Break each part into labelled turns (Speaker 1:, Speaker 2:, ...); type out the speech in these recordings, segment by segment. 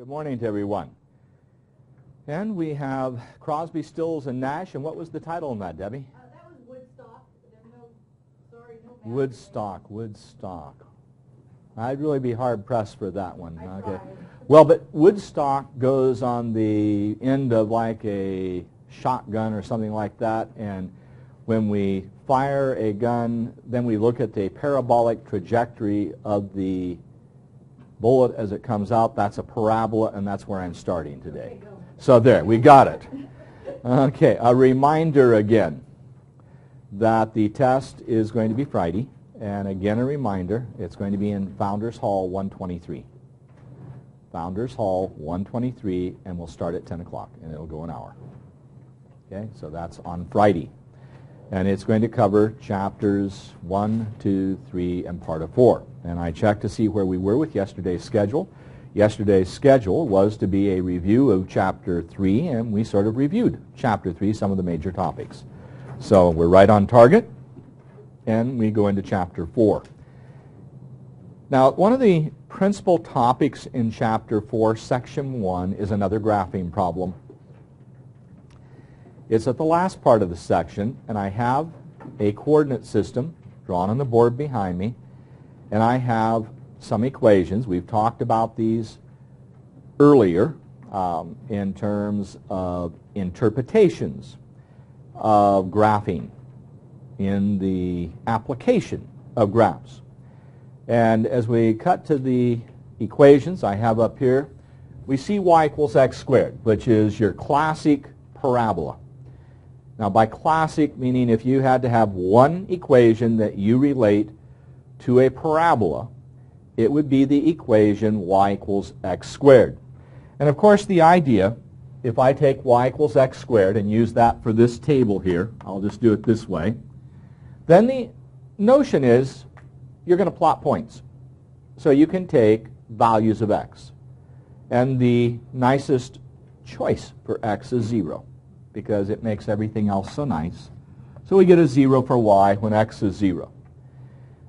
Speaker 1: Good morning to everyone. And we have Crosby, Stills, and Nash. And what was the title on that, Debbie?
Speaker 2: That was Woodstock. There's no
Speaker 1: Woodstock. I'd really be hard-pressed for that one.
Speaker 2: I
Speaker 1: Okay.
Speaker 2: tried.
Speaker 1: Well, but Woodstock goes on the end of like a shotgun or something like that. And when we fire a gun, then we look at the parabolic trajectory of the bullet as it comes out. That's a parabola, and that's where I'm starting today.
Speaker 2: Okay, go.
Speaker 1: So there, we got it. Okay, a reminder again that the test is going to be Friday, and again a reminder, it's going to be in Founders Hall 123. Founders Hall 123, and we'll start at 10 o'clock, and it'll go an hour. Okay, so that's on Friday. And it's going to cover chapters 1, 2, 3, and part of 4. And I checked to see where we were with yesterday's schedule. Yesterday's schedule was to be a review of Chapter 3, and we sort of reviewed Chapter 3, some of the major topics. So we're right on target, and we go into Chapter 4. Now, one of the principal topics in Chapter 4, Section 1, is another graphing problem. It's at the last part of the section, and I have a coordinate system drawn on the board behind me, and I have some equations. We've talked about these earlier in terms of interpretations of graphing in the application of graphs. And as we cut to the equations I have up here, we see y equals x squared, which is your classic parabola. Now, by classic, meaning if you had to have one equation that you relate to a parabola, it would be the equation y equals x squared. And of course, the idea, if I take y equals x squared and use that for this table here, I'll just do it this way, then the notion is you're going to plot points. So you can take values of x. And the nicest choice for x is 0, because it makes everything else so nice. So we get a 0 for y when x is 0.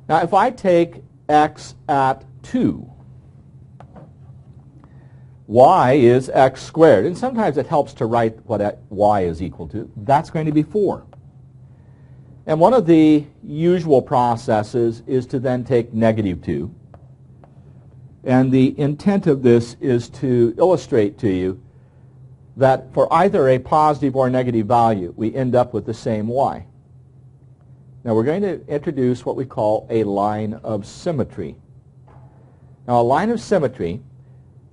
Speaker 1: Now, if I take x at 2, y is x squared. And sometimes it helps to write what y is equal to. That's going to be 4. And one of the usual processes is to then take negative 2. And the intent of this is to illustrate to you that for either a positive or negative value, we end up with the same y. Now, we're going to introduce what we call a line of symmetry. Now, a line of symmetry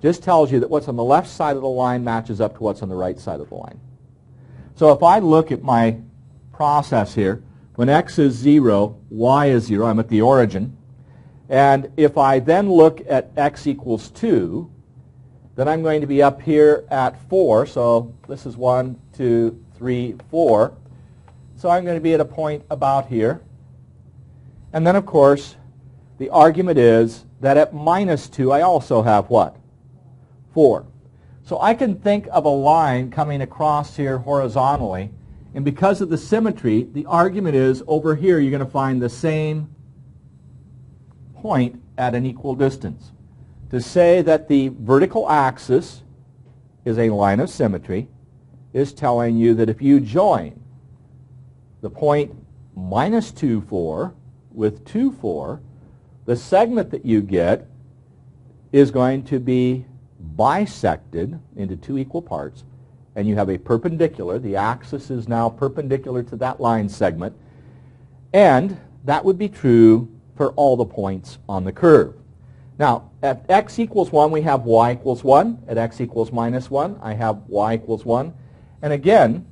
Speaker 1: just tells you that what's on the left side of the line matches up to what's on the right side of the line. So if I look at my process here, when x is 0, y is 0, I'm at the origin. And if I then look at x equals 2, then I'm going to be up here at 4. So this is 1, 2, 3, 4. So I'm going to be at a point about here. And then, of course, the argument is that at minus 2, I also have what? 4. So I can think of a line coming across here horizontally. And because of the symmetry, the argument is over here you're going to find the same point at an equal distance. To say that the vertical axis is a line of symmetry is telling you that if you join the point minus 2, 4 with 2, 4, the segment that you get is going to be bisected into 2 equal parts, and you have a perpendicular. The axis is now perpendicular to that line segment, and that would be true for all the points on the curve. Now, at x equals 1, we have y equals 1. At x equals minus 1, I have y equals 1. And again,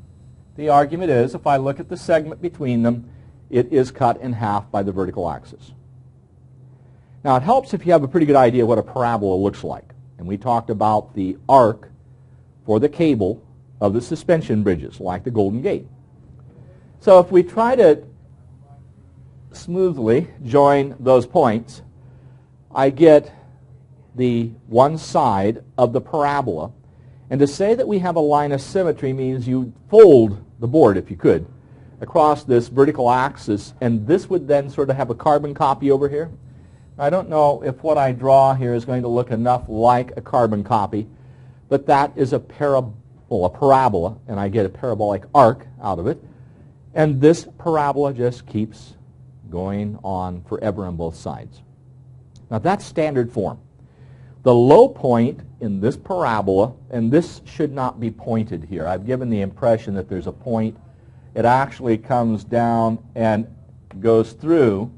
Speaker 1: the argument is, if I look at the segment between them, it is cut in half by the vertical axis. Now, it helps if you have a pretty good idea what a parabola looks like. And we talked about the arc for the cable of the suspension bridges, like the Golden Gate. So if we try to smoothly join those points, I get the one side of the parabola. And to say that we have a line of symmetry means you fold the board, if you could, across this vertical axis, and this would then sort of have a carbon copy over here. I don't know if what I draw here is going to look enough like a carbon copy but that is a parabola, and I get a parabolic arc out of it. And this parabola just keeps going on forever on both sides. Now that's standard form. The low point in this parabola, and this should not be pointed here. I've given the impression that there's a point. It actually comes down and goes through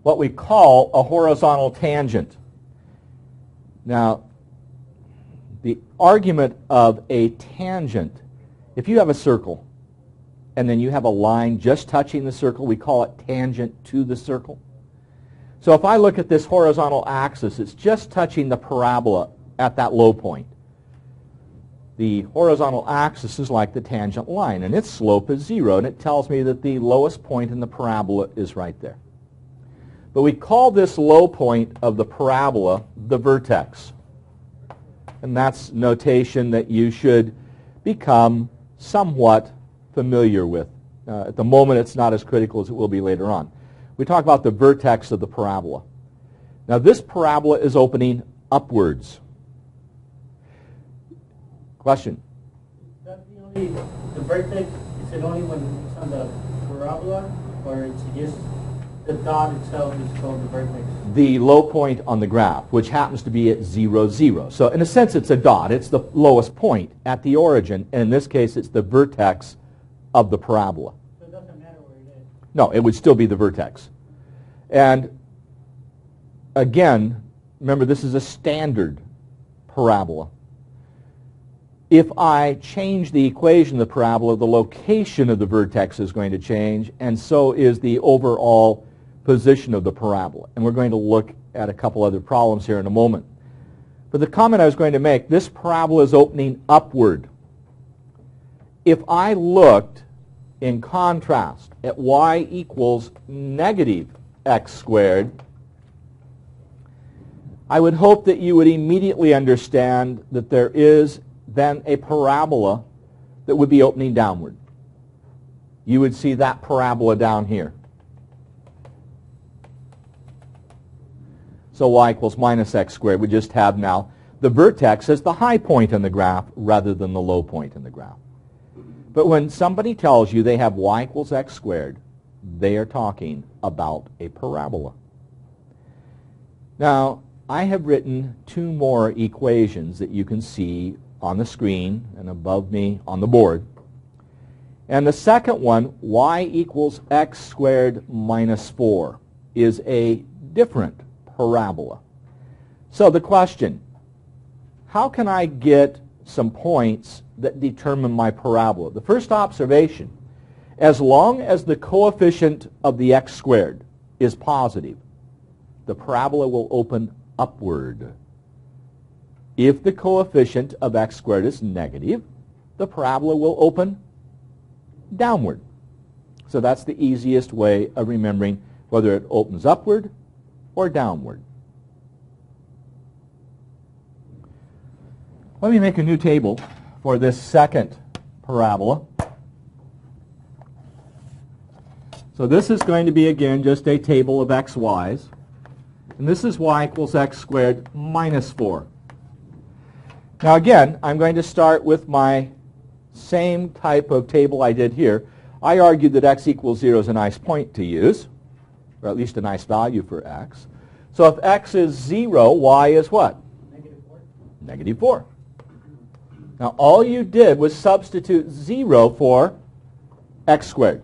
Speaker 1: what we call a horizontal tangent. Now, the argument of a tangent, if you have a circle and then you have a line just touching the circle, we call it tangent to the circle. So if I look at this horizontal axis, it's just touching the parabola at that low point. The horizontal axis is like the tangent line, and its slope is 0, and it tells me that the lowest point in the parabola is right there. But we call this low point of the parabola the vertex. And that's notation that you should become somewhat familiar with. At the moment, it's not as critical as it will be later on. We talk about the vertex of the parabola. Now, this parabola is opening upwards. Question?
Speaker 3: Is that the vertex, is it only when it's on the parabola, or it's just the dot itself is called the vertex?
Speaker 1: The low point on the graph, which happens to be at 0, 0. So in a sense, it's a dot. It's the lowest point at the origin, and in this case, it's the vertex of the parabola.
Speaker 3: So it doesn't matter where it is?
Speaker 1: No, it would still be the vertex. And again, remember, this is a standard parabola. If I change the equation of the parabola, the location of the vertex is going to change, and so is the overall position of the parabola. And we're going to look at a couple other problems here in a moment. But the comment I was going to make, this parabola is opening upward. If I looked in contrast at y equals negative x squared, I would hope that you would immediately understand that there is then a parabola that would be opening downward. You would see that parabola down here. So y equals minus x squared. We just have now the vertex as the high point in the graph rather than the low point in the graph. But when somebody tells you they have y equals x squared, they are talking about a parabola. Now, I have written two more equations that you can see on the screen and above me on the board. And the second one, y equals x squared minus 4, is a different parabola. So the question, how can I get some points that determine my parabola? The first observation, as long as the coefficient of the x squared is positive, the parabola will open upward. If the coefficient of x squared is negative, the parabola will open downward. So that's the easiest way of remembering whether it opens upward or downward. Let me make a new table for this second parabola. So this is going to be, again, just a table of x, y's. And this is y equals x squared minus 4. Now again, I'm going to start with my same type of table I did here. I argued that x equals 0 is a nice point to use, or at least a nice value for x. So if x is 0, y is what?
Speaker 3: Negative 4.
Speaker 1: Negative 4. Now all you did was substitute 0 for x squared.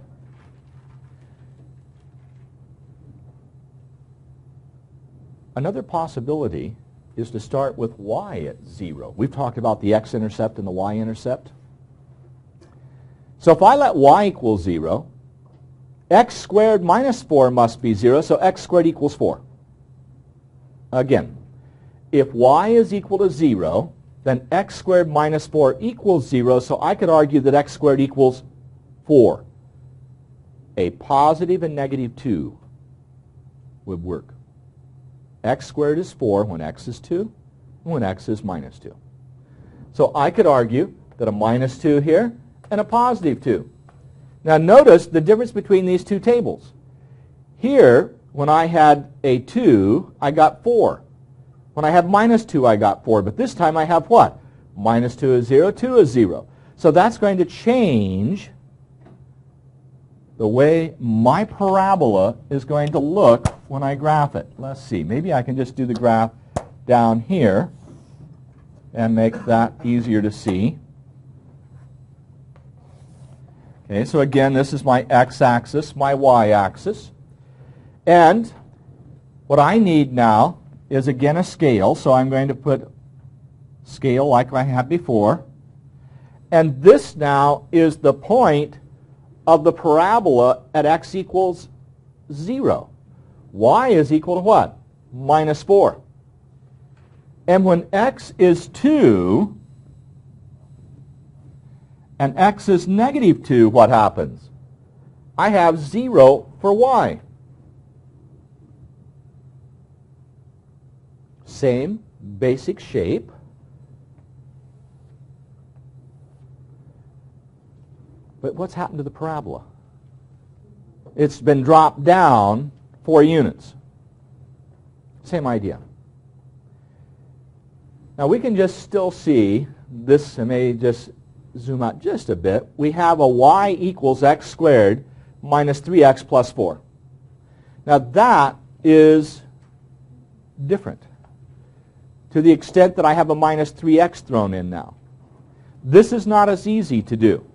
Speaker 1: Another possibility is to start with y at 0. We've talked about the x-intercept and the y-intercept. So if I let y equal 0, x squared minus 4 must be 0, so x squared equals 4. Again, if y is equal to 0, then x squared minus 4 equals 0, so I could argue that x squared equals 4. A positive and negative 2 would work. X squared is 4 when x is 2, and when x is minus 2. So I could argue that a minus 2 here and a positive 2. Now notice the difference between these two tables. Here, when I had a 2, I got 4. When I have minus 2, I got 4. But this time I have what? Minus 2 is 0, 2 is 0. So that's going to change the way my parabola is going to look when I graph it. Let's see. Maybe I can just do the graph down here and make that easier to see. Okay, so again, this is my x-axis, my y-axis. And what I need now is, again, a scale. So I'm going to put scale like I had before. And this now is the point of the parabola at x equals 0. Y is equal to what? Minus 4. And when x is 2 and x is negative 2, what happens? I have 0 for y. Same basic shape. But what's happened to the parabola? It's been dropped down 4 units. Same idea. Now we can just still see this. I may just zoom out just a bit. We have a y equals x squared minus 3x plus 4. Now that is different to the extent that I have a minus 3x thrown in now. This is not as easy to do.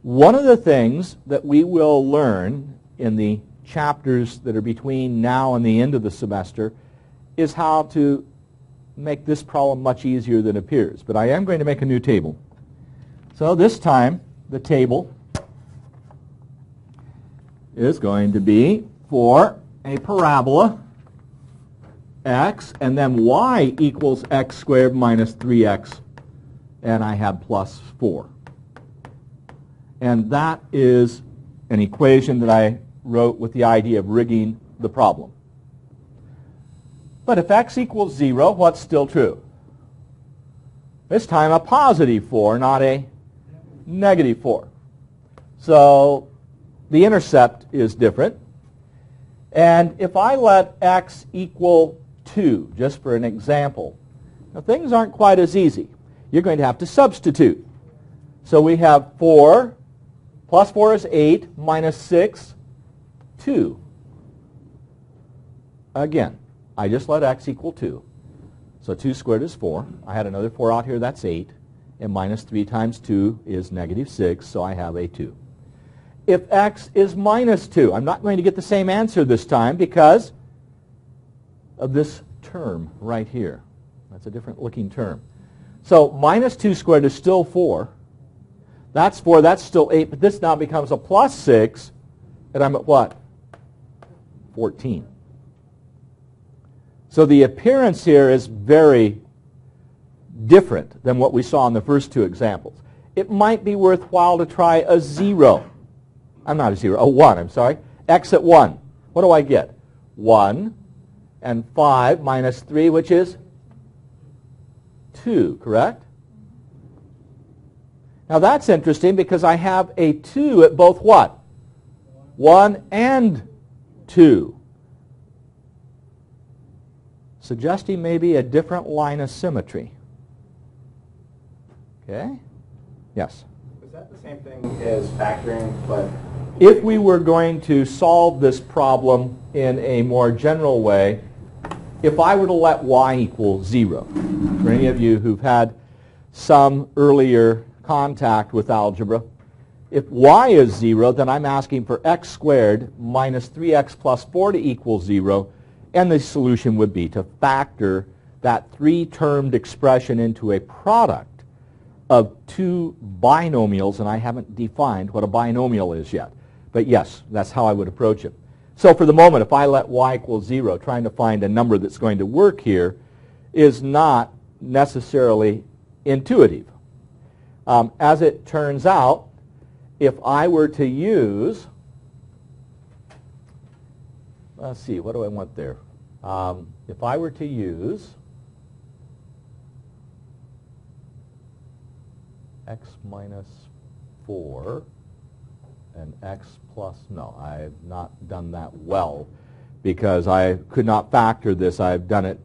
Speaker 1: One of the things that we will learn in the chapters that are between now and the end of the semester is how to make this problem much easier than it appears. But I am going to make a new table. So this time, the table is going to be for a parabola x, and then y equals x squared minus 3x, and I have plus 4. And that is an equation that I wrote with the idea of rigging the problem. But if x equals 0, what's still true? This time a positive 4, not a negative 4. So the intercept is different. And if I let x equal 2, just for an example, now things aren't quite as easy. You're going to have to substitute. So we have 4 plus 4 is 8, minus 6, 2. Again, I just let x equal 2. So 2 squared is 4. I had another 4 out here, that's 8. And minus 3 times 2 is negative 6, so I have a 2. If x is minus 2, I'm not going to get the same answer this time because of this term right here. That's a different looking term. So minus 2 squared is still 4. That's 4, that's still 8, but this now becomes a plus 6, and I'm at what? 14. So the appearance here is very different than what we saw in the first two examples. It might be worthwhile to try a 0. I'm not a 0, a 1, I'm sorry. X at 1. What do I get? 1 and 5 minus 3, which is 2, correct? Now that's interesting because I have a 2 at both what? 1 and 2. Suggesting maybe a different line of symmetry. Okay? Yes?
Speaker 4: Is that the same thing as factoring, but...
Speaker 1: If we were going to solve this problem in a more general way, if I were to let y equal 0, for any of you who've had some earlier contact with algebra, if y is 0, then I'm asking for x squared minus 3x plus 4 to equal 0, and the solution would be to factor that 3-termed expression into a product of 2 binomials, and I haven't defined what a binomial is yet. But yes, that's how I would approach it. So for the moment, if I let y equal 0, trying to find a number that's going to work here is not necessarily intuitive. As it turns out, if I were to use, let's see, what do I want there? If I were to use x minus 4 and x plus, no, I have not done that well, because I could not factor this. I've done it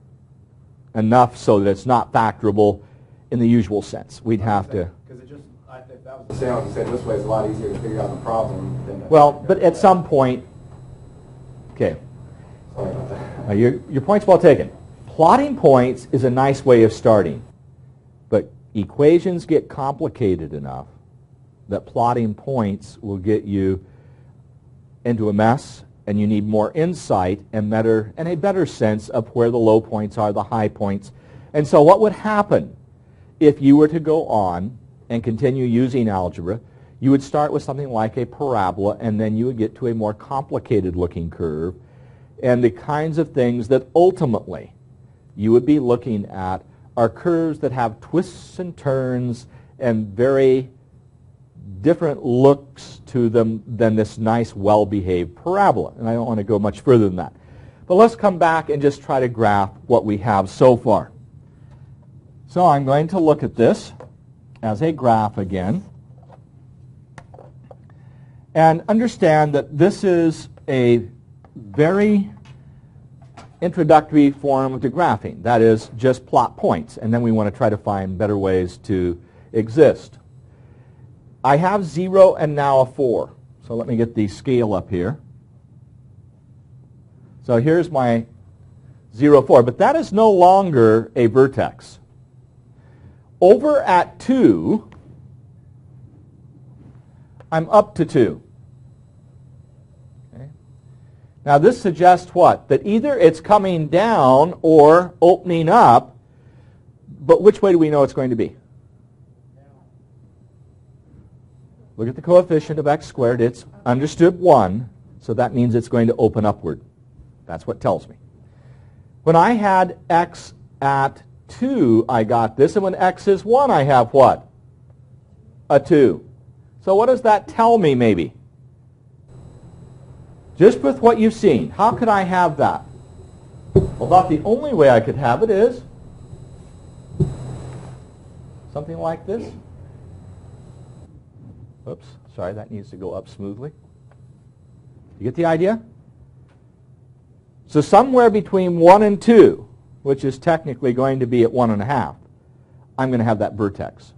Speaker 1: enough so that it's not factorable in the usual sense. We'd have to.
Speaker 4: Because it just, if that was the same, you said this way, it's a lot easier to figure out the problem than.
Speaker 1: Well, but at some point, okay.
Speaker 4: Sorry about that.
Speaker 1: Your point's well taken. Plotting points is a nice way of starting, but equations get complicated enough that plotting points will get you into a mess, and you need more insight and a better sense of where the low points are, the high points. And so what would happen if you were to go on and continue using algebra? You would start with something like a parabola, and then you would get to a more complicated looking curve, and the kinds of things that ultimately you would be looking at are curves that have twists and turns and very different looks to them than this nice, well-behaved parabola. And I don't want to go much further than that. But let's come back and just try to graph what we have so far. So I'm going to look at this as a graph again and understand that this is a very introductory form of the graphing. That is, just plot points, and then we want to try to find better ways to exist. I have 0 and now a 4. So let me get the scale up here. So here's my 0, 4, but that is no longer a vertex. Over at 2, I'm up to 2. Okay. Now this suggests what? That either it's coming down or opening up, but which way do we know it's going to be? Look at the coefficient of x squared. It's understood 1, so that means it's going to open upward. That's what tells me. When I had x at 2, I got this, and when x is 1, I have what? A 2. So what does that tell me, maybe? Just with what you've seen, how could I have that? Well, about the only way I could have it is something like this. Oops, sorry, that needs to go up smoothly. You get the idea? So somewhere between 1 and 2, which is technically going to be at 1.5, I'm going to have that vertex.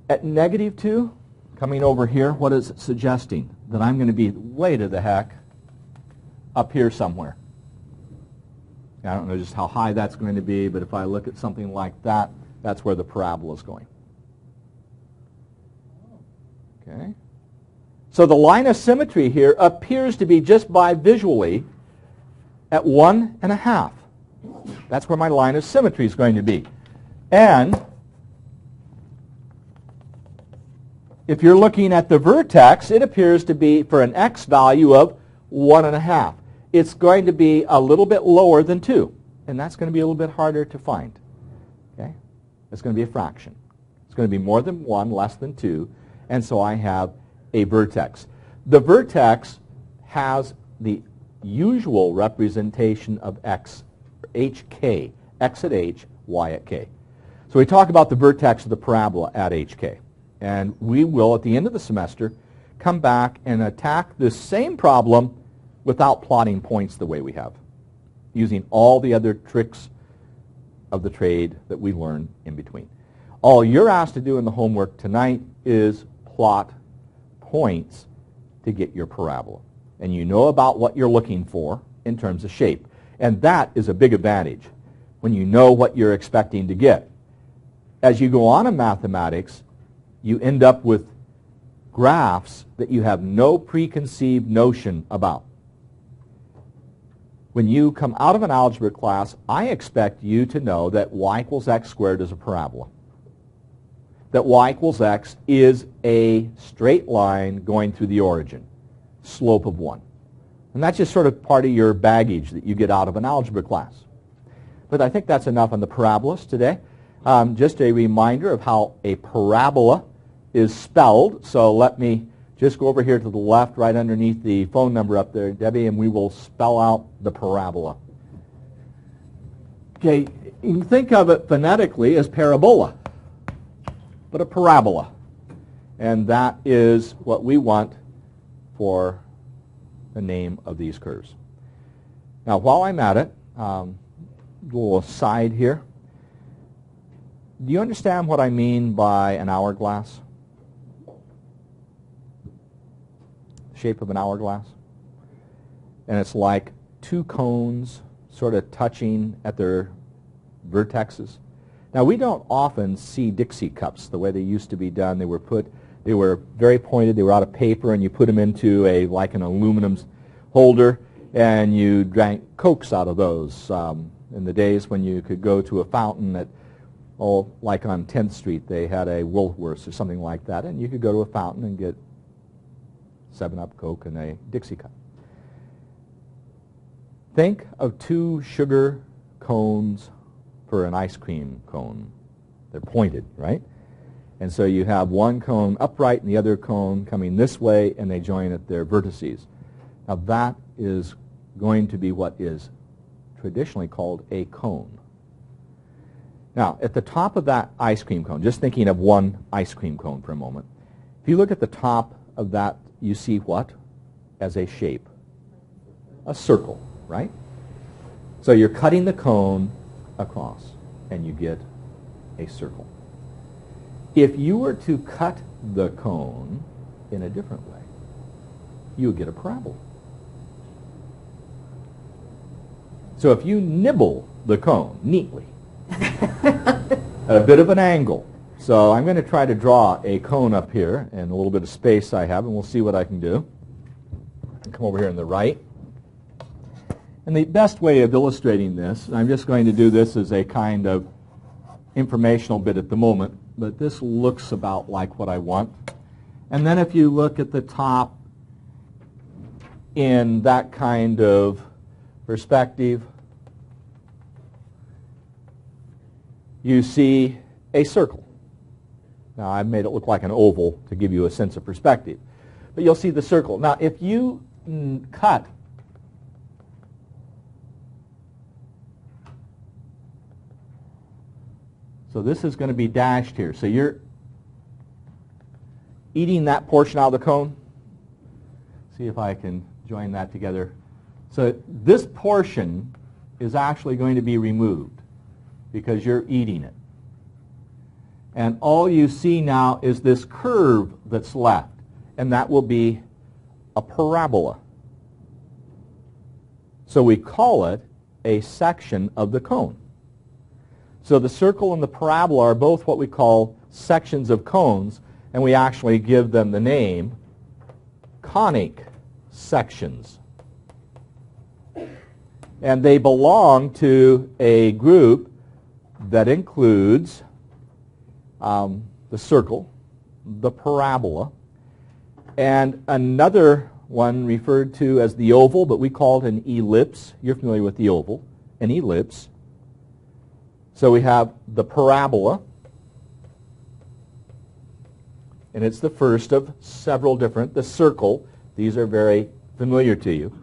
Speaker 1: At -2, coming over here, what is it suggesting? That I'm going to be way to the heck up here somewhere. I don't know just how high that's going to be, but if I look at something like that, that's where the parabola is going. Okay. So the line of symmetry here appears to be just by visually at 1.5. That's where my line of symmetry is going to be. And if you're looking at the vertex, it appears to be for an x value of 1.5. It's going to be a little bit lower than 2, and that's going to be a little bit harder to find. Okay? It's going to be a fraction. It's going to be more than 1, less than 2, and so I have a vertex. The vertex has the usual representation of x, hk, x at h, y at k. So we talk about the vertex of the parabola at hk. And we will, at the end of the semester, come back and attack this same problem without plotting points the way we have, using all the other tricks of the trade that we learn in between. All you're asked to do in the homework tonight is plot points to get your parabola. And you know about what you're looking for in terms of shape. And that is a big advantage when you know what you're expecting to get. As you go on in mathematics, you end up with graphs that you have no preconceived notion about. When you come out of an algebra class, I expect you to know that y equals x squared is a parabola. That y equals x is a straight line going through the origin, slope of 1. And that's just sort of part of your baggage that you get out of an algebra class. But I think that's enough on the parabolas today. Just a reminder of how a parabola is spelled. So let me just go over here to the left, right underneath the phone number up there, Debbie, and we will spell out the parabola. Okay, you can think of it phonetically as parabola, but a parabola. And that is what we want for the name of these curves. Now, while I'm at it, a little aside here. Do you understand what I mean by an hourglass? Shape of an hourglass? And it's like two cones sort of touching at their vertexes. Now, we don't often see Dixie cups the way they used to be done. They were very pointed, they were out of paper, and you put them into like an aluminum holder, and you drank Cokes out of those. In the days when you could go to a fountain at, like on 10th Street, they had a Woolworths or something like that, and you could go to a fountain and get 7-Up, Coke, and a Dixie cup. Think of two sugar cones for an ice cream cone. They're pointed, right? And so you have one cone upright and the other cone coming this way, and they join at their vertices. Now that is going to be what is traditionally called a cone. Now, at the top of that ice cream cone, just thinking of one ice cream cone for a moment, if you look at the top of that, you see what as a shape? A circle, right? So you're cutting the cone across, and you get a circle. If you were to cut the cone in a different way, you would get a parabola. So if you nibble the cone neatly at a bit of an angle, so I'm going to try to draw a cone up here and a little bit of space I have, and we'll see what I can do. Come over here on the right. And the best way of illustrating this, and I'm just going to do this as a kind of informational bit at the moment, but this looks about like what I want. And then if you look at the top in that kind of perspective, you see a circle. Now, I've made it look like an oval to give you a sense of perspective. But you'll see the circle. Now, if you cut so this is going to be dashed here. So you're eating that portion out of the cone. See if I can join that together. So this portion is actually going to be removed because you're eating it. And all you see now is this curve that's left, and that will be a parabola. So we call it a section of the cone. So the circle and the parabola are both what we call sections of cones, and we actually give them the name conic sections. And they belong to a group that includes the circle, the parabola, and another one referred to as the oval, but we call it an ellipse. You're familiar with the oval, an ellipse. So we have the parabola, and it's the first of several different. The circle, these are very familiar to you.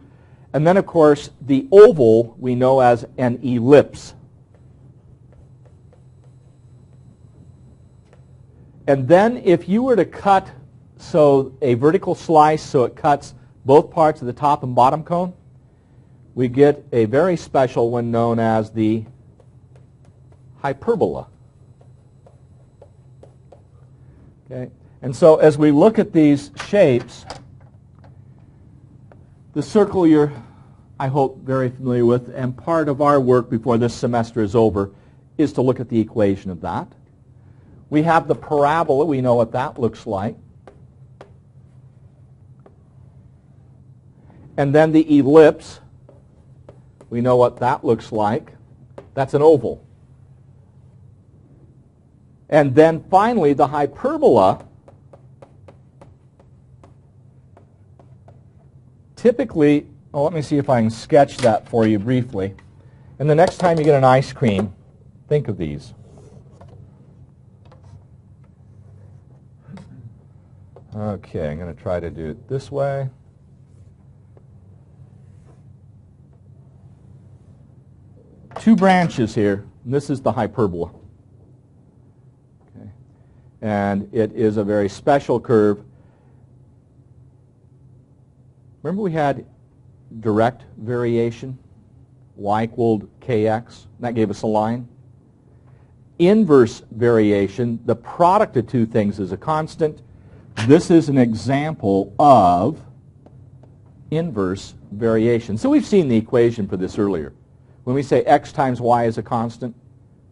Speaker 1: And then, of course, the oval we know as an ellipse. And then if you were to cut a vertical slice so it cuts both parts of the top and bottom cone, we get a very special one known as the hyperbola. Okay? And so as we look at these shapes, the circle you're, I hope, very familiar with, and part of our work before this semester is over is to look at the equation of that. We have the parabola. We know what that looks like. And then the ellipse, we know what that looks like. That's an oval. And then finally, the hyperbola, typically, well, let me see if I can sketch that for you briefly. And the next time you get an ice cream, think of these. Okay, I'm going to try to do it this way. Two branches here. And this is the hyperbola. Okay. And it is a very special curve. Remember we had direct variation, y equaled kx. That gave us a line. Inverse variation, the product of two things is a constant. This is an example of inverse variation. So we've seen the equation for this earlier. When we say x times y is a constant,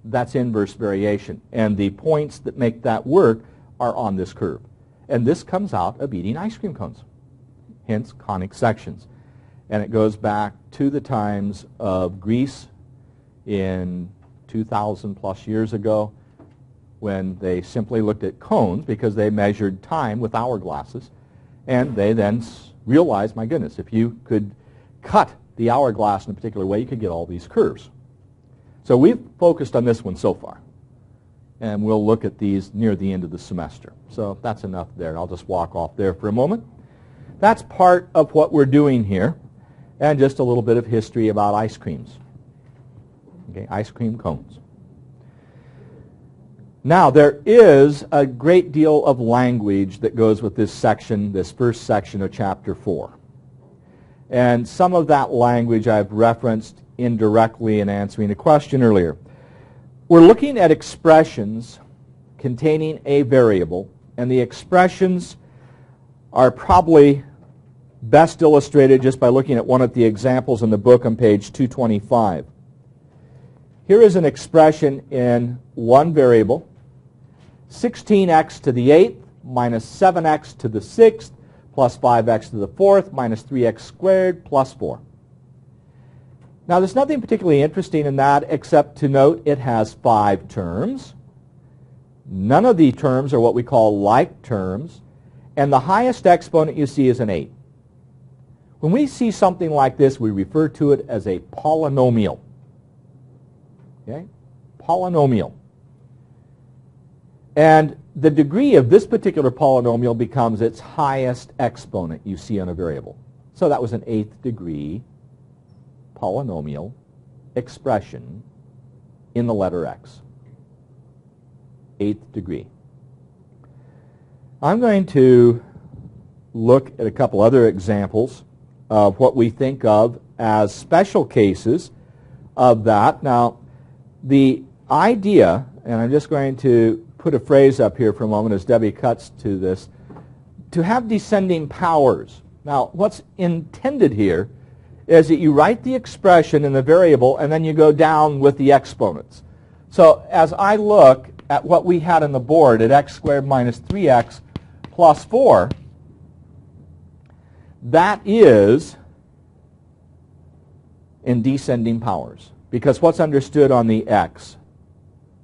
Speaker 1: that's inverse variation. And the points that make that work are on this curve. And this comes out of eating ice cream cones, hence conic sections. And it goes back to the times of Greece in 2,000 plus years ago, when they simply looked at cones because they measured time with hourglasses, and they then realized, my goodness, if you could cut the hourglass in a particular way, you could get all these curves. So we've focused on this one so far, and we'll look at these near the end of the semester. So that's enough there. I'll just walk off there for a moment. That's part of what we're doing here, and just a little bit of history about ice creams. Okay, ice cream cones. Now, there is a great deal of language that goes with this section, this first section of Chapter 4. And some of that language I've referenced indirectly in answering a question earlier. We're looking at expressions containing a variable, and the expressions are probably best illustrated just by looking at one of the examples in the book on page 225. Here is an expression in one variable, 16x to the 8th minus 7x to the 6th plus 5x to the 4th minus 3x squared plus 4. Now, there's nothing particularly interesting in that except to note it has 5 terms. None of the terms are what we call like terms, and the highest exponent you see is an 8. When we see something like this, we refer to it as a polynomial. Okay? Polynomial. And the degree of this particular polynomial becomes its highest exponent you see on a variable. So that was an 8th degree polynomial expression in the letter x. 8th degree. I'm going to look at a couple other examples of what we think of as special cases of that. Now, the idea, and I'm just going to put a phrase up here for a moment as Debbie cuts to this, to have descending powers. Now, what's intended here is that you write the expression in the variable and then you go down with the exponents. So as I look at what we had on the board at x squared minus 3x plus 4, that is in descending powers. Because what's understood on the x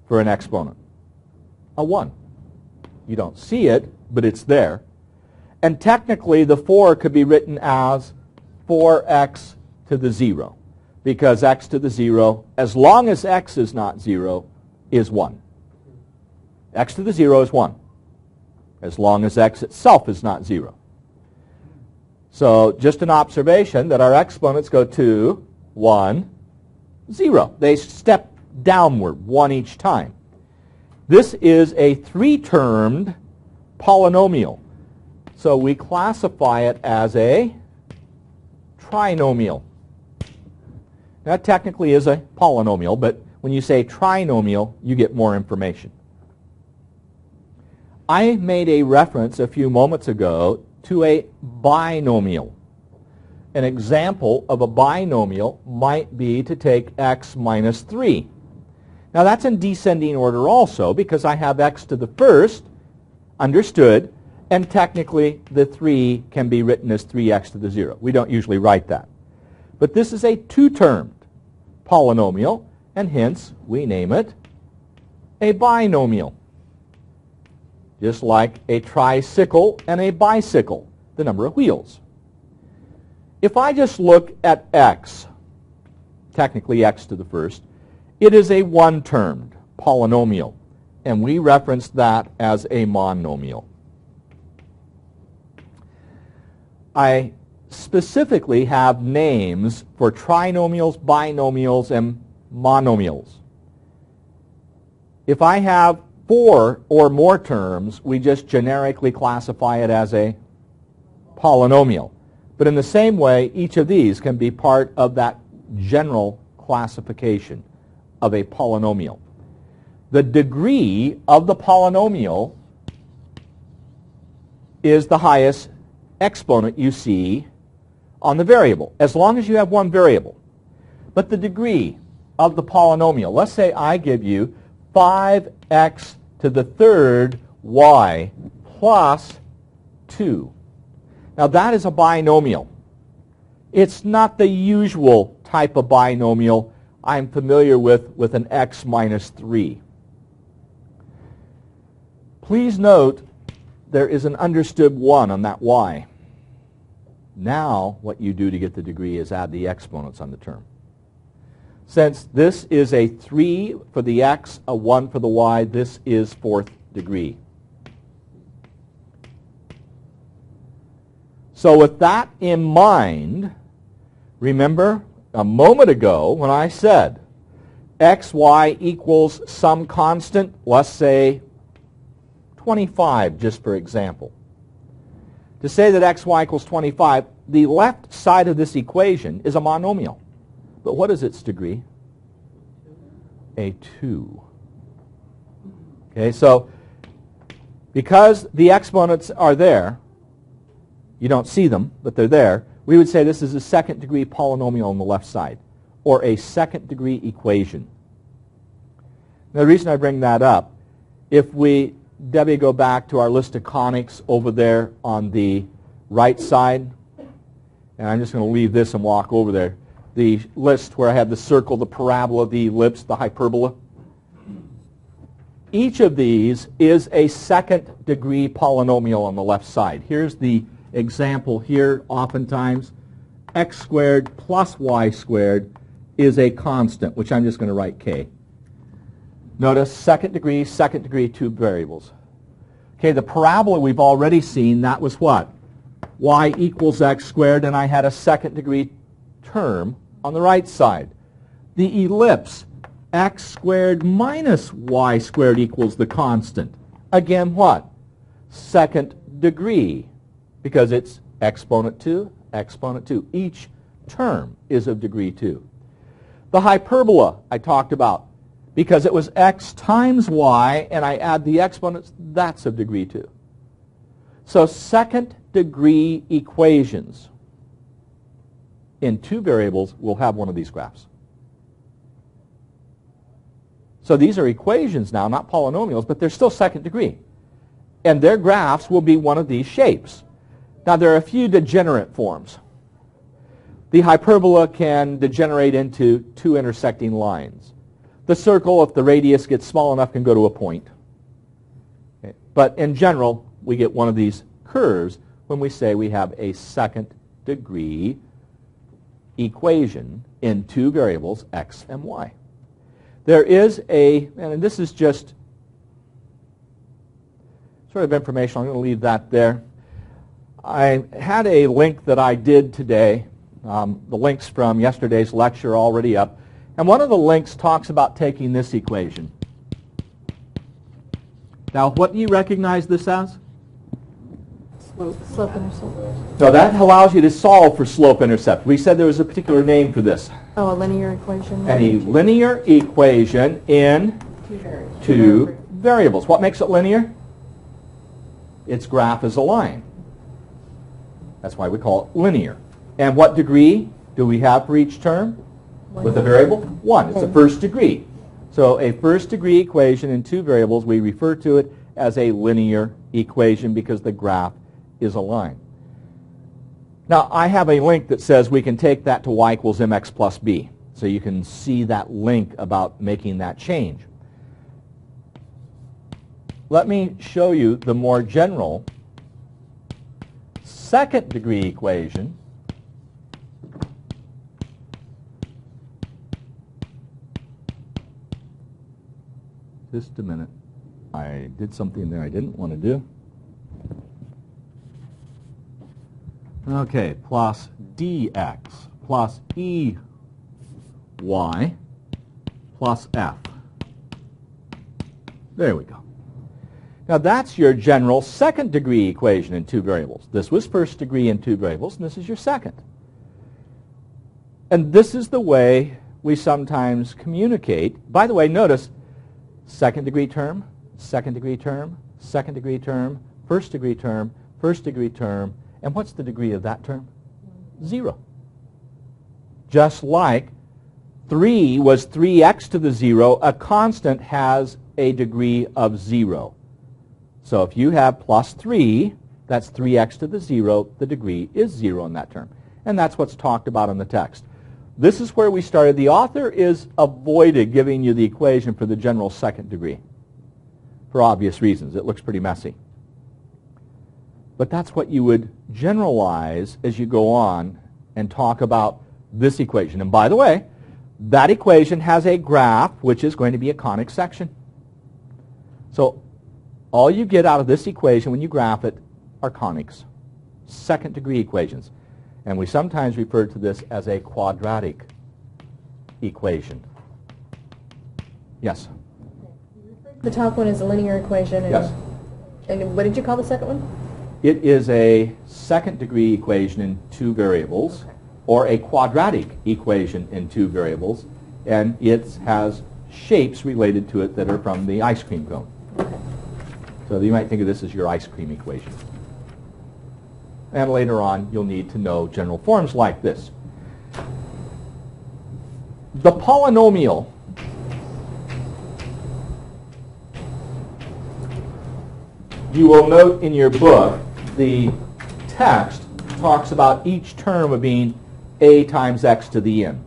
Speaker 1: for an exponent? A 1. You don't see it, but it's there. And technically, the 4 could be written as 4x to the 0. Because x to the 0, as long as x is not 0, is 1. X to the 0 is 1. As long as x itself is not 0. So just an observation that our exponents go 2, 1, 0. They step downward, 1 each time. This is a 3-termed polynomial. So we classify it as a trinomial. That technically is a polynomial, but when you say trinomial, you get more information. I made a reference a few moments ago to a binomial. An example of a binomial might be to take x minus 3. Now that's in descending order also, because I have x to the first, understood, and technically the 3 can be written as 3x to the 0. We don't usually write that. But this is a 2-termed polynomial, and hence we name it a binomial. Just like a tricycle and a bicycle, the number of wheels. If I just look at x, technically x to the first, it is a 1-termed polynomial, and we reference that as a monomial. I specifically have names for trinomials, binomials, and monomials. If I have 4 or more terms, we just generically classify it as a polynomial. But in the same way, each of these can be part of that general classification of a polynomial. The degree of the polynomial is the highest exponent you see on the variable, as long as you have one variable. But the degree of the polynomial, let's say I give you 5x to the third y plus 2. Now that is a binomial. It's not the usual type of binomial I'm familiar with an x minus 3. Please note there is an understood 1 on that y. Now what you do to get the degree is add the exponents on the term. Since this is a 3 for the x, a 1 for the y, this is fourth degree. So with that in mind, remember a moment ago when I said xy equals some constant, let's say 25 just for example. To say that xy equals 25, the left side of this equation is a monomial. But what is its degree? A 2. Okay, so because the exponents are there, you don't see them, but they're there, we would say this is a second degree polynomial on the left side, or a second degree equation. Now, the reason I bring that up, if we, Debbie, go back to our list of conics over there on the right side, and I'm just going to leave this and walk over there, the list where I have the circle, the parabola, the ellipse, the hyperbola. Each of these is a second degree polynomial on the left side. Here's the example here. Oftentimes x squared plus y squared is a constant, which I'm just going to write k. Notice second degree, two variables. Okay, the parabola we've already seen, that was what? Y equals x squared, and I had a second degree term on the right side. The ellipse, x squared minus y squared equals the constant. Again, what? Second degree, because it's exponent 2, exponent 2. Each term is of degree 2. The hyperbola I talked about, because it was x times y, and I add the exponents, that's of degree 2. So second degree equations in two variables will have one of these graphs. So these are equations now, not polynomials, but they're still second degree. And their graphs will be one of these shapes. Now there are a few degenerate forms. The hyperbola can degenerate into two intersecting lines. The circle, if the radius gets small enough, can go to a point. Okay. But in general, we get one of these curves when we say we have a second degree equation in two variables, x and y. There is a, and this is just sort of information, I'm going to leave that there. I had a link that I did today. The links from yesterday's lecture are already up. And one of the links talks about taking this equation. Now, what do you recognize this as?
Speaker 2: Slope intercept.
Speaker 1: No, that allows you to solve for slope intercept. We said there was a particular name for this.
Speaker 2: Oh, a linear equation.
Speaker 1: A linear equation in two variables. What makes it linear? Its graph is a line. That's why we call it linear. And what degree do we have for each term? With the variable? 1. It's a first degree. So a first degree equation in two variables, we refer to it as a linear equation because the graph is a line. Now I have a link that says we can take that to y equals mx plus b. So you can see that link about making that change. Let me show you the more general second degree equation . Just a minute. I did something there I didn't want to do. Okay, plus dx plus ey plus f. There we go. Now that's your general second degree equation in two variables. This was first degree in two variables, and this is your second. And this is the way we sometimes communicate. By the way, notice second degree term, second degree term, second degree term, first degree term, first degree term, and what's the degree of that term? 0. Just like 3 was 3x to the 0, a constant has a degree of 0. So if you have plus 3, that's 3x to the 0, the degree is 0 in that term. And that's what's talked about in the text. This is where we started. The author is avoided giving you the equation for the general second degree for obvious reasons. It looks pretty messy. But that's what you would generalize as you go on and talk about this equation. And by the way, that equation has a graph which is going to be a conic section. So all you get out of this equation when you graph it are conics, second degree equations. And we sometimes refer to this as a quadratic equation. Yes?
Speaker 2: The top one is a linear equation. And,
Speaker 1: Yes.
Speaker 2: And what did you call the second one?
Speaker 1: It is a second degree equation in two variables, or a quadratic equation in two variables, and it has shapes related to it that are from the ice cream cone. So you might think of this as your ice cream equation. And later on, you'll need to know general forms like this. The polynomial you will note in your book, the text talks about each term of being a times x to the n.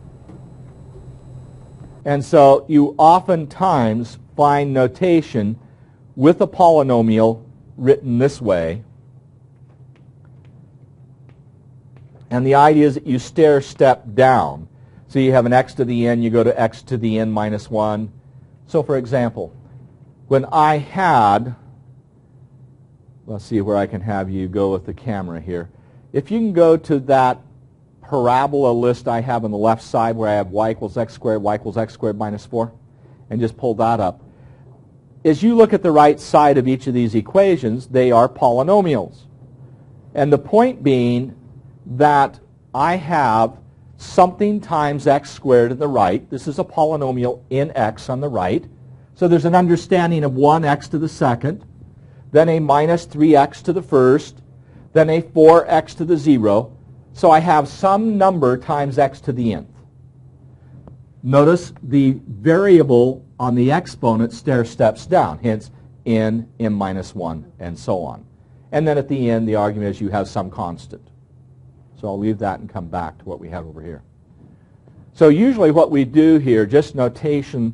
Speaker 1: And so you oftentimes find notation with a polynomial written this way. And the idea is that you stair step down. So you have an x to the n, you go to x to the n minus 1. So for example, when I had, let's see where I can have you go with the camera here. If you can go to that parabola list I have on the left side where I have y equals x squared minus 4, and just pull that up. As you look at the right side of each of these equations, they are polynomials. And the point being that I have something times x squared on the right. This is a polynomial in x on the right. So there's an understanding of 1x to the second, then a minus 3x to the first, then a 4x to the 0. So I have some number times x to the nth. Notice the variable on the exponent stair steps down, hence n, m minus 1, and so on. And then at the end, the argument is you have some constant. So I'll leave that and come back to what we have over here. So usually what we do here, just notation,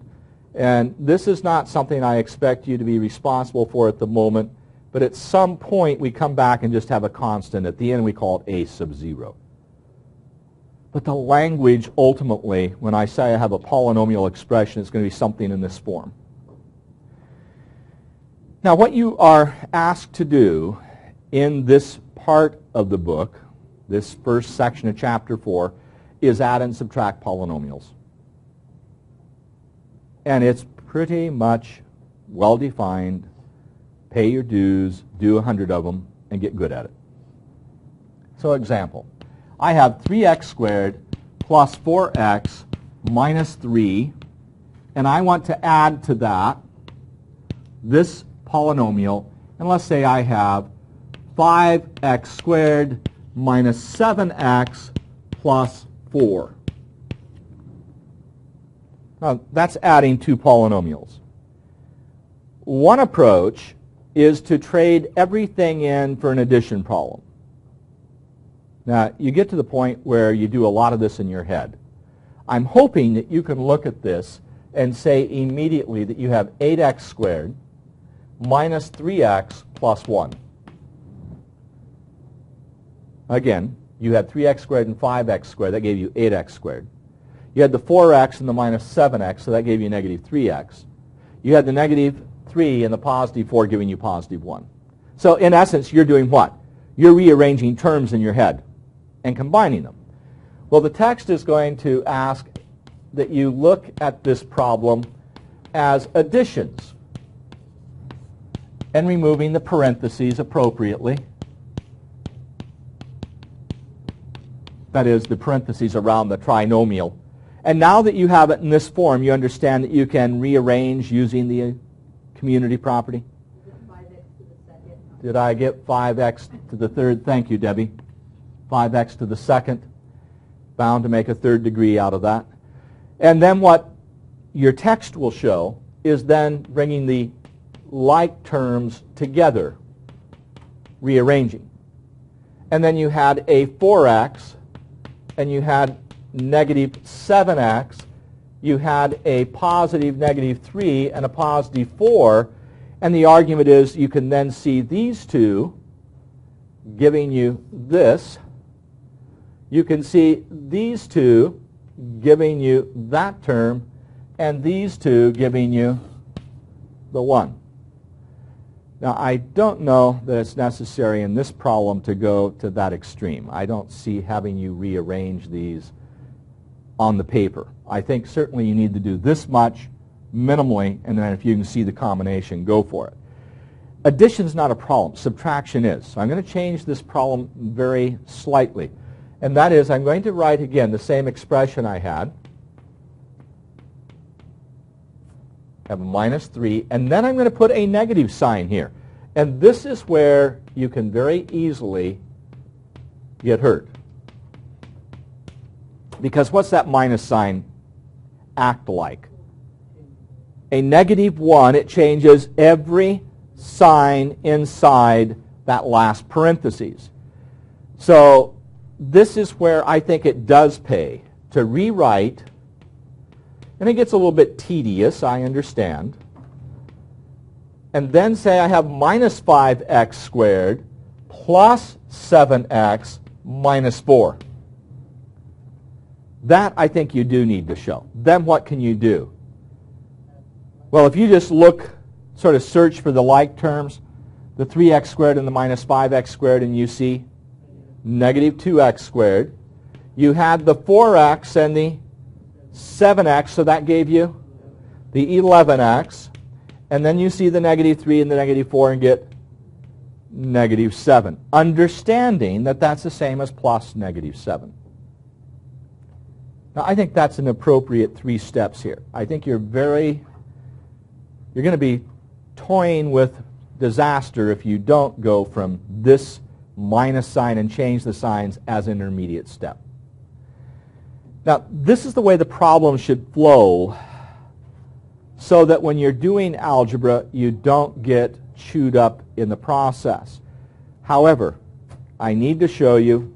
Speaker 1: and this is not something I expect you to be responsible for at the moment, but at some point we come back and just have a constant. At the end we call it a sub 0. But the language ultimately, when I say I have a polynomial expression, it's going to be something in this form. Now what you are asked to do in this part of the book, this first section of chapter 4, is add and subtract polynomials. And it's pretty much well defined. Pay your dues, do 100 of them, and get good at it. So example, I have 3x squared plus 4x minus 3, and I want to add to that this polynomial, and let's say I have 5x squared minus 7x plus 4. Now, that's adding two polynomials. One approach is to trade everything in for an addition problem. Now, you get to the point where you do a lot of this in your head. I'm hoping that you can look at this and say immediately that you have 8x squared minus 3x plus 1. Again, you had 3x squared and 5x squared. That gave you 8x squared. You had the 4x and the minus 7x, so that gave you negative 3x. You had the negative 3 and the positive 4 giving you positive 1. So in essence, you're doing what? You're rearranging terms in your head and combining them. Well, the text is going to ask that you look at this problem as additions. and removing the parentheses appropriately. That is, the parentheses around the trinomial. And now that you have it in this form, you understand that you can rearrange using the community property? Did I get 5x to the third? Thank you, Debbie. 5x to the second. Bound to make a third degree out of that. And then what your text will show is then bringing the like terms together, rearranging. And then you had a 4x, and you had negative 7x, you had a positive negative 3 and a positive 4, and the argument is you can then see these two giving you this. You can see these two giving you that term, and these two giving you the 1. Now, I don't know that it's necessary in this problem to go to that extreme. I don't see having you rearrange these on the paper. I think certainly you need to do this much minimally, and then if you can see the combination, go for it. Addition is not a problem. Subtraction is. So I'm going to change this problem very slightly. And that is, I'm going to write again the same expression I had. Have a minus 3, and then I'm going to put a negative sign here. And this is where you can very easily get hurt. Because what's that minus sign act like? A negative 1, it changes every sign inside that last parentheses. So this is where I think it does pay to rewrite. And it gets a little bit tedious, I understand. And then say I have minus 5x squared plus 7x minus 4. That I think you do need to show. Then what can you do? Well, if you just look, sort of search for the like terms, the 3x squared and the minus 5x squared, and you see negative 2x squared. You had the 4x and the 7x, so that gave you the 11x. And then you see the negative 3 and the negative 4 and get negative 7. Understanding that that's the same as plus negative 7. Now, I think that's an appropriate 3 steps here. I think you're going to be toying with disaster if you don't go from this minus sign and change the signs as an intermediate step. Now, this is the way the problem should flow so that when you're doing algebra, you don't get chewed up in the process. However, I need to show you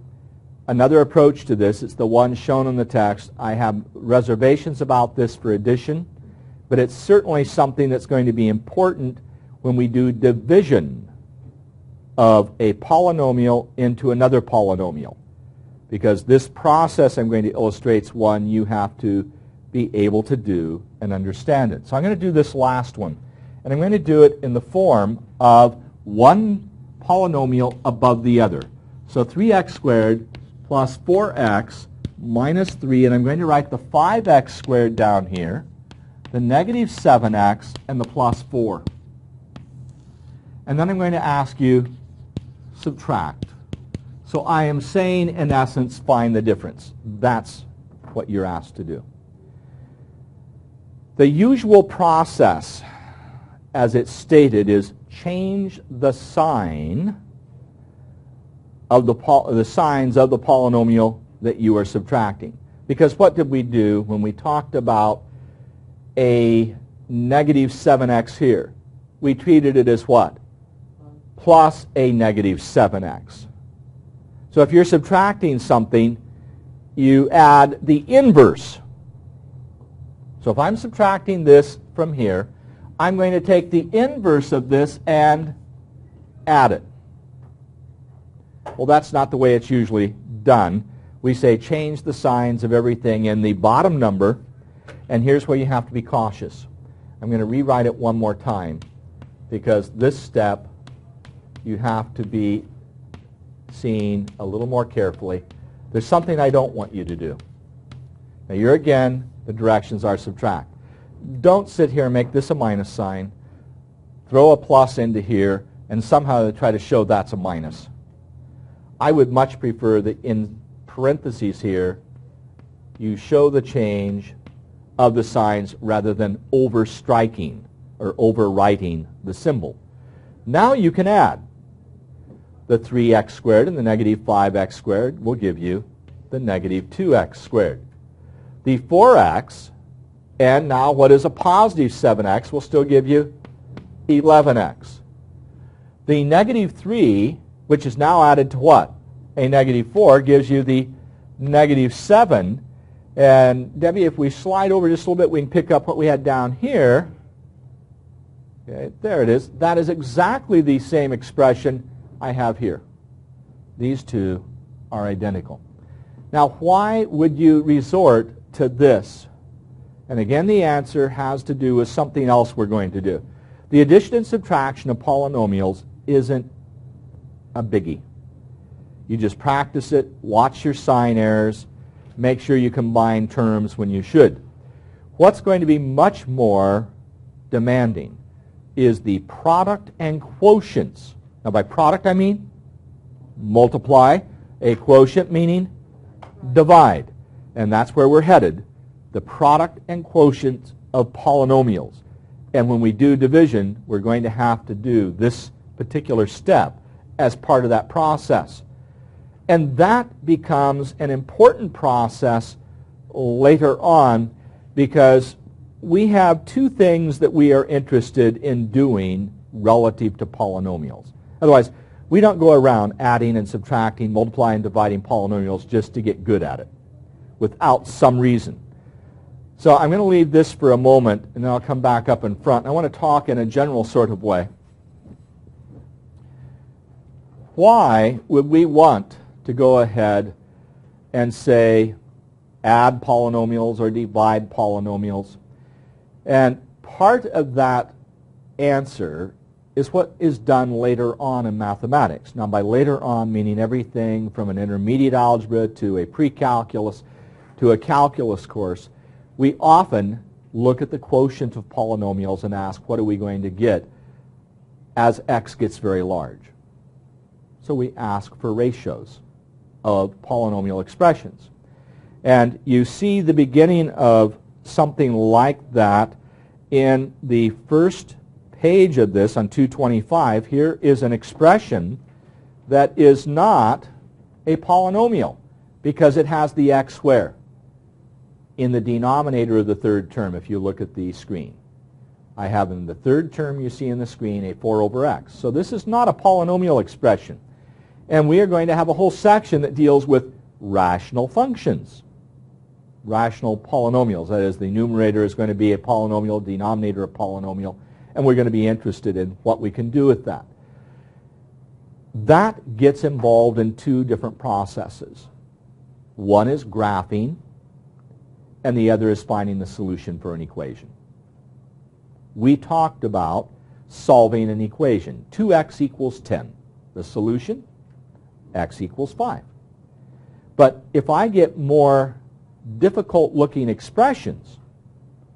Speaker 1: another approach to this. It's the one shown in the text. I have reservations about this for addition, but it's certainly something that's going to be important when we do division of a polynomial into another polynomial. Because this process I'm going to illustrate is one you have to be able to do and understand it. So I'm going to do this last one. And I'm going to do it in the form of one polynomial above the other. So 3x squared plus 4x minus 3, and I'm going to write the 5x squared down here, the negative 7x, and the plus 4. And then I'm going to ask you, subtract. So I am saying, in essence, find the difference. That's what you're asked to do. The usual process, as it's stated, is change the sign of the signs of the polynomial that you are subtracting. Because what did we do when we talked about a negative 7x here? We treated it as what? Plus a negative 7x. So if you're subtracting something, you add the inverse. So if I'm subtracting this from here, I'm going to take the inverse of this and add it. Well, that's not the way it's usually done. We say change the signs of everything in the bottom number, and here's where you have to be cautious. I'm going to rewrite it one more time, because this step you have to be seeing a little more carefully. There's something I don't want you to do. Now here again, the directions are subtract. Don't sit here and make this a minus sign. throw a plus into here, and somehow try to show that's a minus. I would much prefer that in parentheses here, you show the change of the signs rather than overstriking or overwriting the symbol. Now you can add. The 3x squared and the negative 5x squared will give you the negative 2x squared. The 4x and now what is a positive 7x will still give you 11x. The negative 3, which is now added to what? A negative 4, gives you the negative 7. And Debbie, if we slide over just a little bit, we can pick up what we had down here. Okay, there it is. That is exactly the same expression I have here. These two are identical. Now, why would you resort to this? And again, the answer has to do with something else we're going to do. The addition and subtraction of polynomials isn't a biggie. You just practice it, watch your sign errors, make sure you combine terms when you should. What's going to be much more demanding is the product and quotients. Now by product I mean multiply, a quotient meaning divide. And that's where we're headed, the product and quotient of polynomials. And when we do division, we're going to have to do this particular step as part of that process. And that becomes an important process later on because we have two things that we are interested in doing relative to polynomials. Otherwise, we don't go around adding and subtracting, multiplying and dividing polynomials just to get good at it without some reason. So I'm going to leave this for a moment, and then I'll come back up in front. I want to talk in a general sort of way. Why would we want to go ahead and say add polynomials or divide polynomials? And part of that answer is what is done later on in mathematics. Now by later on meaning everything from an intermediate algebra to a pre-calculus to a calculus course, we often look at the quotient of polynomials and ask what are we going to get as x gets very large. So we ask for ratios of polynomial expressions. And you see the beginning of something like that in the first page of this on 225. Here is an expression that is not a polynomial because it has the x where? In the denominator of the third term, if you look at the screen. I have in the third term you see in the screen a 4 over x. So this is not a polynomial expression. And we are going to have a whole section that deals with rational functions. Rational polynomials. That is, the numerator is going to be a polynomial, denominator a polynomial, and we're going to be interested in what we can do with that. That gets involved in two different processes. One is graphing, and the other is finding the solution for an equation. We talked about solving an equation. 2x equals 10. The solution? X equals 5. But if I get more difficult looking expressions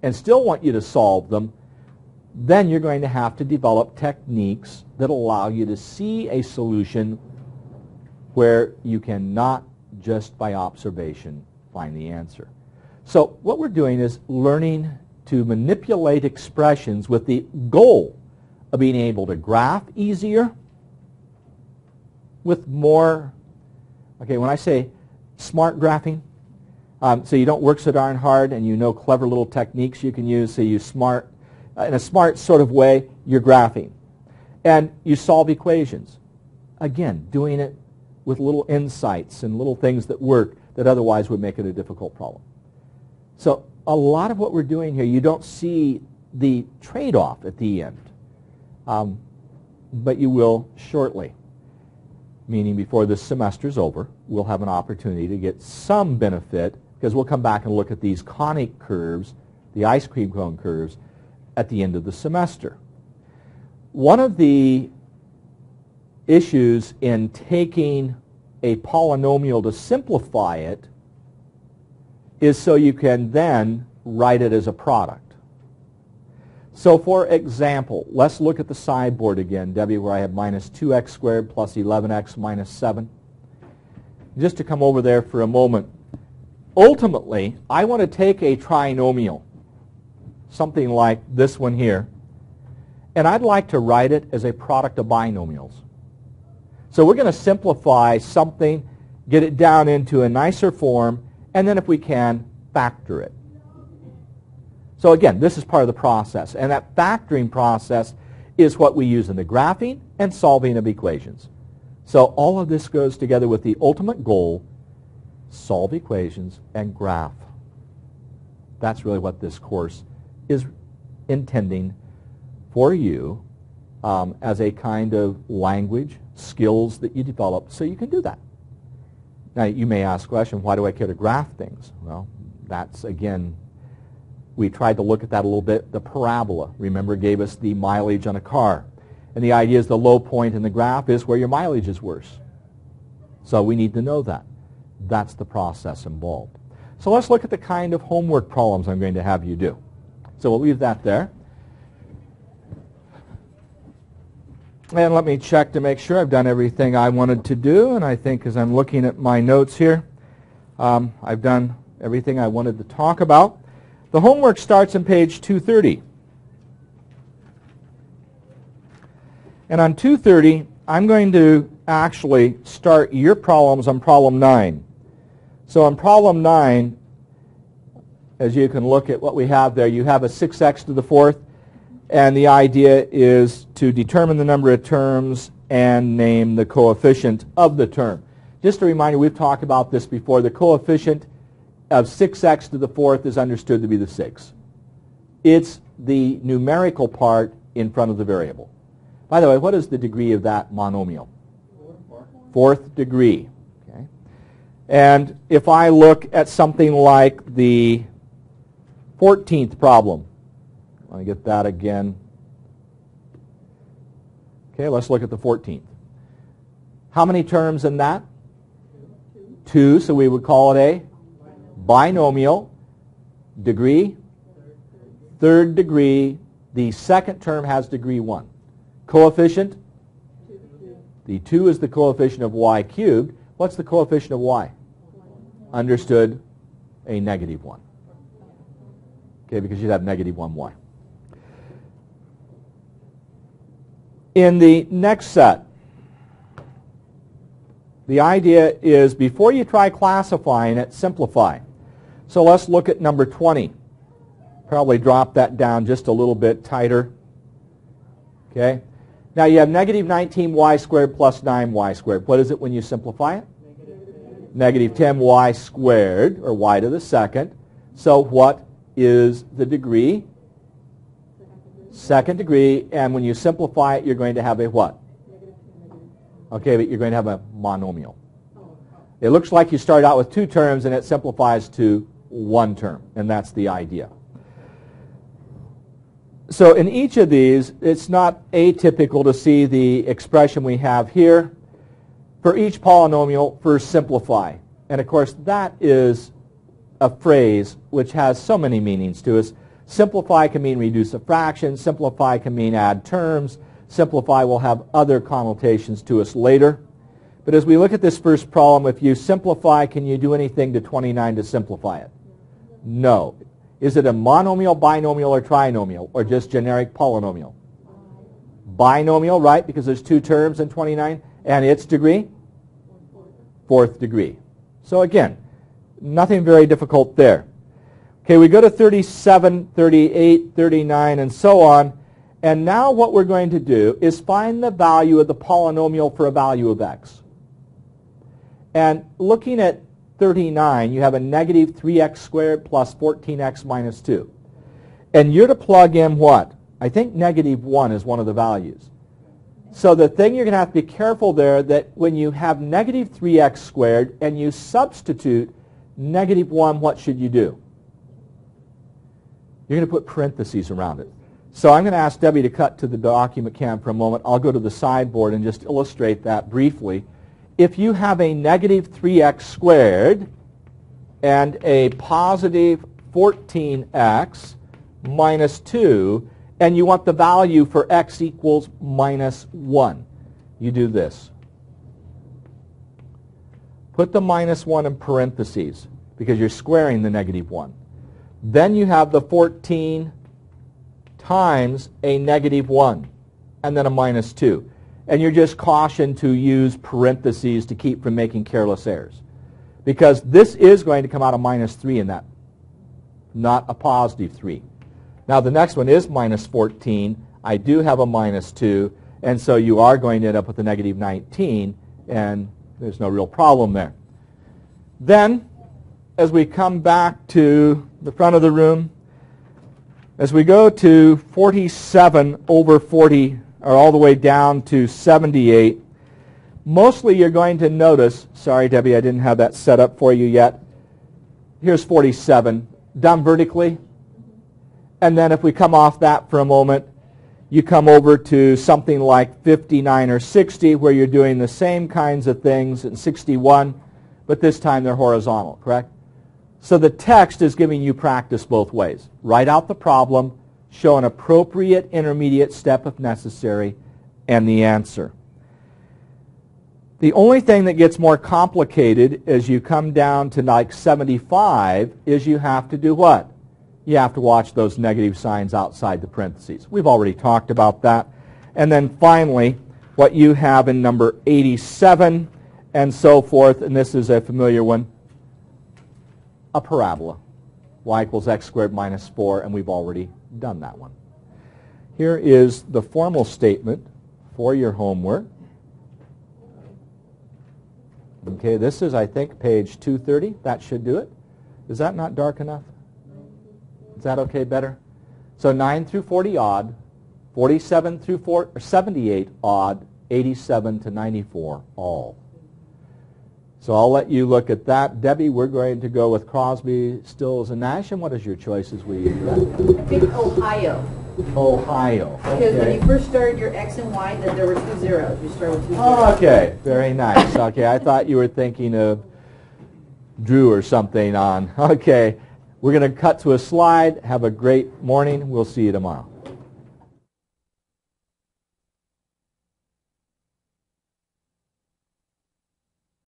Speaker 1: and still want you to solve them, then you're going to have to develop techniques that allow you to see a solution where you cannot just by observation find the answer. So what we're doing is learning to manipulate expressions with the goal of being able to graph easier with more, okay, when I say smart graphing, so you don't work so darn hard and you know clever little techniques you can use, so you smart, in a smart sort of way, you're graphing. And you solve equations. Again, doing it with little insights and little things that work that otherwise would make it a difficult problem. So a lot of what we're doing here, you don't see the trade-off at the end, but you will shortly. Meaning before this semester's over, we'll have an opportunity to get some benefit because we'll come back and look at these conic curves, the ice cream cone curves, at the end of the semester. One of the issues in taking a polynomial to simplify it is so you can then write it as a product. So for example, let's look at the sideboard again, Debbie, where I have minus 2x squared plus 11x minus 7. Just to come over there for a moment. Ultimately, I want to take a trinomial, something like this one here, and I'd like to write it as a product of binomials. So we're going to simplify something, get it down into a nicer form, and then if we can, factor it. So again, this is part of the process, and that factoring process is what we use in the graphing and solving of equations. So all of this goes together with the ultimate goal: solve equations and graph. That's really what this course is intending for you as a kind of language, skills that you develop so you can do that. Now you may ask the question, why do I care to graph things? Well, that's again, we tried to look at that a little bit. The parabola, remember, gave us the mileage on a car. And the idea is the low point in the graph is where your mileage is worse. So we need to know that. That's the process involved. So let's look at the kind of homework problems I'm going to have you do. So we'll leave that there. And let me check to make sure I've done everything I wanted to do. And I think as I'm looking at my notes here, I've done everything I wanted to talk about. The homework starts on page 230. And on 230, I'm going to actually start your problems on problem 9. So on problem 9, as you can look at what we have there, you have a 6x to the 4th, and the idea is to determine the number of terms and name the coefficient of the term. Just a reminder, we've talked about this before. The coefficient of 6x to the 4th is understood to be the 6. It's the numerical part in front of the variable. By the way, what is the degree of that monomial? 4th degree. Okay. And if I look at something like the 14th problem, let me get that again. Okay, let's look at the 14th. How many terms in that? 2, so we would call it a binomial. Degree? 3rd degree. The second term has degree 1. Coefficient? The 2 is the coefficient of y cubed. What's the coefficient of y? Understood, a negative 1. Okay, because you'd have negative 1y. In the next set, the idea is before you try classifying it, simplify. So let's look at number 20. Probably drop that down just a little bit tighter. Okay. Now you have negative 19y squared plus 9y squared. What is it when you simplify it? Negative 10y squared, or y to the second. So what is the degree? 2nd degree. And when you simplify it, you're going to have a what? Okay, but you're going to have a monomial. It looks like you start out with 2 terms and it simplifies to 1 term. And that's the idea. So in each of these, it's not atypical to see the expression we have here. For each polynomial, first simplify. And of course, that is a phrase which has so many meanings to us. Simplify can mean reduce a fraction. Simplify can mean add terms. Simplify will have other connotations to us later. But as we look at this first problem, if you simplify, can you do anything to 29 to simplify it? No. Is it a monomial, binomial, or trinomial, or just generic polynomial? Binomial, right, because there's 2 terms in 29, and its degree? 4th degree. So again, nothing very difficult there. Okay, we go to 37, 38, 39, and so on, and now what we're going to do is find the value of the polynomial for a value of x. And looking at 39, you have a negative 3x squared plus 14x minus 2. And you're to plug in what? I think negative 1 is one of the values. So the thing you're going to have to be careful there, that when you have negative 3x squared and you substitute negative 1, what should you do? You're going to put parentheses around it. So I'm going to ask Debbie to cut to the document cam for a moment. I'll go to the sideboard and just illustrate that briefly. If you have a negative 3x squared and a positive 14x minus 2, and you want the value for x equals minus 1. You do this. Put the minus 1 in parentheses because you're squaring the negative 1. Then you have the 14 times a negative 1 and then a minus 2. And you're just cautioned to use parentheses to keep from making careless errors. Because this is going to come out a minus 3 in that, not a positive 3. Now the next one is minus 14. I do have a minus 2, and so you are going to end up with a negative 19, and there's no real problem there. Then, as we come back to the front of the room, as we go to 47 over 40, or all the way down to 78, mostly you're going to notice, sorry Debbie, I didn't have that set up for you yet. Here's 47, done vertically. And then if we come off that for a moment, you come over to something like 59 or 60, where you're doing the same kinds of things in 61, but this time they're horizontal, correct? So the text is giving you practice both ways. Write out the problem, show an appropriate intermediate step if necessary, and the answer. The only thing that gets more complicated as you come down to like 75 is you have to do what? You have to watch those negative signs outside the parentheses. We've already talked about that. And then finally, what you have in number 87 and so forth, and this is a familiar one, a parabola. Y equals x squared minus 4, and we've already done that one. Here is the formal statement for your homework. Okay, this is, I think, page 230. That should do it. Is that not dark enough? Is that okay better? So 9 through 40 odd, 47 through 78 odd, 87 to 94 all. So I'll let you look at that. Debbie, we're going to go with Crosby, Stills, and Nash. And what is your choice as we...
Speaker 5: I think Ohio.
Speaker 1: Ohio.
Speaker 5: Because when you first started your X and Y, then there were 2 zeros. You started with 2 zeros.
Speaker 1: Okay, very nice. Okay, I thought you were thinking of Drew or something on. Okay, we're going to cut to a slide. Have a great morning. We'll see you tomorrow.